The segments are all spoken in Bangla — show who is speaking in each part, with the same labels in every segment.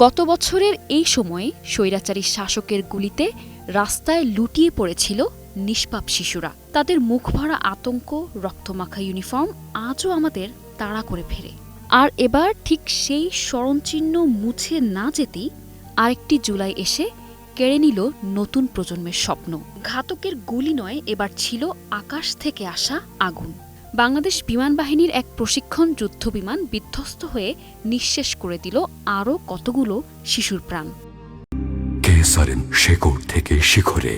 Speaker 1: গত বছরের এই সময়ে স্বৈরাচারী শাসকের গুলিতে রাস্তায় লুটিয়ে পড়েছিল নিষ্পাপ শিশুরা। তাদের মুখভরা আতঙ্ক, রক্তমাখা ইউনিফর্ম আজও আমাদের তাড়া করে ফেরে। আর এবার ঠিক সেই স্মরণচিহ্ন মুছে না যেতেই আরেকটি জুলাই এসে কেড়ে নিল নতুন প্রজন্মের স্বপ্ন। ঘাতকের গুলি নয়, এবার ছিল আকাশ থেকে আসা আগুন। বাংলাদেশ বিমান বাহিনীর এক প্রশিক্ষণ যুদ্ধবিমান বিধ্বস্ত হয়ে নিঃশেষ করে দিল আরও কতগুলো শিশুর প্রাণ।
Speaker 2: শেকড় থেকে শিখরে।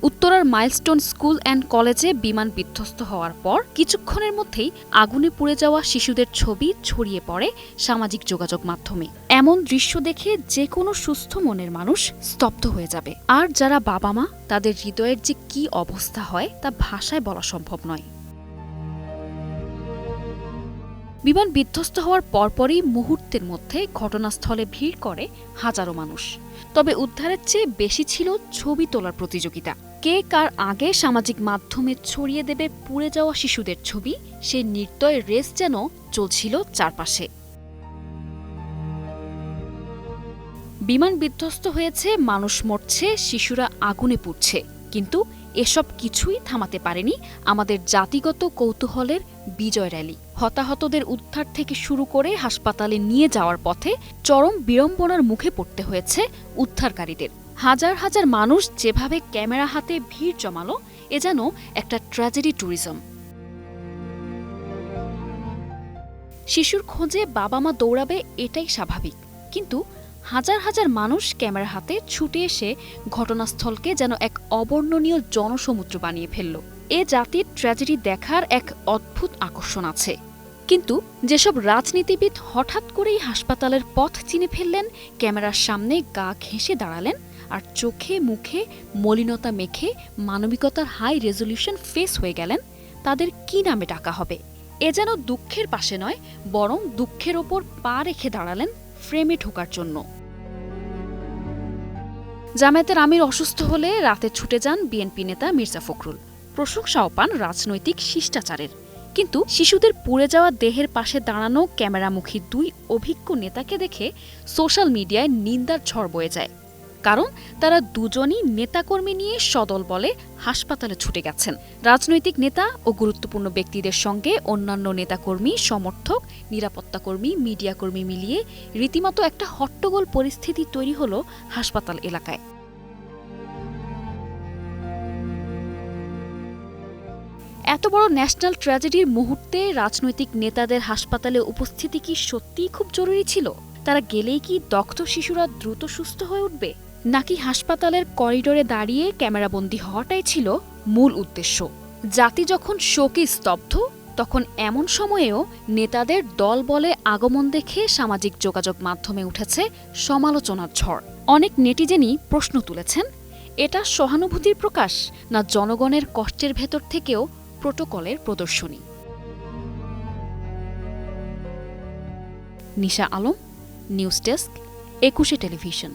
Speaker 1: উত্তরার মাইলস্টোন স্কুল অ্যান্ড কলেজে বিমান বিধ্বস্ত হওয়ার পর কিছুক্ষণের মধ্যেই আগুনে পুড়ে যাওয়া শিশুদের ছবি ছড়িয়ে পড়ে সামাজিক যোগাযোগ মাধ্যমে। এমন দৃশ্য দেখে যে কোনো সুস্থ মনের মানুষ স্তব্ধ হয়ে যাবে। আর যারা বাবা মা, তাদের হৃদয়ের যে কী অবস্থা হয় তা ভাষায় বলা সম্ভব নয়। বিমান বিধ্বস্ত হওয়ার পরপরই মুহূর্তের মধ্যে ঘটনাস্থলে ভিড় করে হাজারো মানুষ। তবে উদ্ধারের চেয়ে বেশি ছিল ছবি তোলার প্রতিযোগিতা। কে কার আগে সামাজিক মাধ্যমে ছড়িয়ে দেবে পুড়ে যাওয়া শিশুদের ছবি, সে নির্দয় রেস যেন চলছিল চারপাশে। বিমান বিধ্বস্ত হয়েছে, মানুষ মরছে, শিশুরা আগুনে পুড়ছে, কিন্তু এসব কিছুই থামাতে পারেনি আমাদের জাতিগত কৌতূহলের বিজয় র্যালি। হতাহতদের উদ্ধার থেকে শুরু করে হাসপাতালে নিয়ে যাওয়ার পথে চরম বিড়ম্বনার মুখে পড়তে হয়েছে উদ্ধারকারীদের। হাজার হাজার মানুষ যেভাবে ক্যামেরা হাতে ভিড় জমালো, এ যেন একটা ট্র্যাজেডি ট্যুরিজম। শিশুর খোঁজে বাবা মা দৌড়াবে, এটাই স্বাভাবিক, কিন্তু হাজার হাজার মানুষ ক্যামেরা হাতে ছুটে এসে ঘটনাস্থলকে যেন এক অবর্ণনীয় জনসমুদ্র বানিয়ে ফেলল। এ জাতির ট্র্যাজেডি দেখার এক অদ্ভুত আকর্ষণ আছে। কিন্তু যেসব রাজনীতিবিদ হঠাৎ করেই হাসপাতালের পথ চিনে ফেললেন, ক্যামেরার সামনে গা ঘেঁষে দাঁড়ালেন, আর চোখে মুখে মলিনতা মেখে মানবিকতার হাই রেজলিউশন ফেস হয়ে গেলেন, তাদের কি নামে ডাকা হবে? এ যেন দুঃখের পাশে নয়, বরং দুঃখের ওপর পা রেখে দাঁড়ালেন ফ্রেমে ঢোকার জন্য। জামায়াতের আমির অসুস্থ হলে রাতে ছুটে যান বিএনপি নেতা মির্জা ফখরুল। প্রশংসাও পান রাজনৈতিক শিষ্টাচারের। কিন্তু শিশুদের পুড়ে যাওয়া দেহের পাশে দাঁড়ানো ক্যামেরামুখী দুই অভিজ্ঞ নেতাকে দেখে সোশ্যাল মিডিয়ায় নিন্দার ঝড় বয়ে যায়। কারণ তারা দুজনই নেতাকর্মী নিয়ে সদল বলে হাসপাতালে ছুটে গেছেন। রাজনৈতিক নেতা ও গুরুত্বপূর্ণ ব্যক্তিদের সঙ্গে অন্যান্য নেতাকর্মী, সমর্থক, নিরাপত্তাকর্মী, মিডিয়াকর্মী মিলিয়ে রীতিমতো একটা হট্টগোল পরিস্থিতি তৈরি হলো হাসপাতাল এলাকায়। এত বড় ন্যাশনাল ট্র্যাজেডির মুহূর্তে রাজনৈতিক নেতাদের হাসপাতালে উপস্থিতি কি সত্যিই খুব জরুরি ছিল? তারা গেলেই কি দগ্ধ শিশুরা দ্রুত সুস্থ হয়ে উঠবে, নাকি হাসপাতালের করিডোরে দাঁড়িয়ে ক্যামেরাবন্দি হওয়াটাই ছিল মূল উদ্দেশ্য? জাতি যখন শোকে স্তব্ধ, তখন এমন সময়েও নেতাদের দল বলে আগমন দেখে সামাজিক যোগাযোগ মাধ্যমে উঠেছে সমালোচনার ঝড়। অনেক নেটিজেনই প্রশ্ন তুলেছেন, এটা সহানুভূতির প্রকাশ, না জনগণের কষ্টের ভেতর থেকেও প্রোটোকলের প্রদর্শনী? নিশা আলম, নিউজ ডেস্ক, ২১ টেলিভিশন।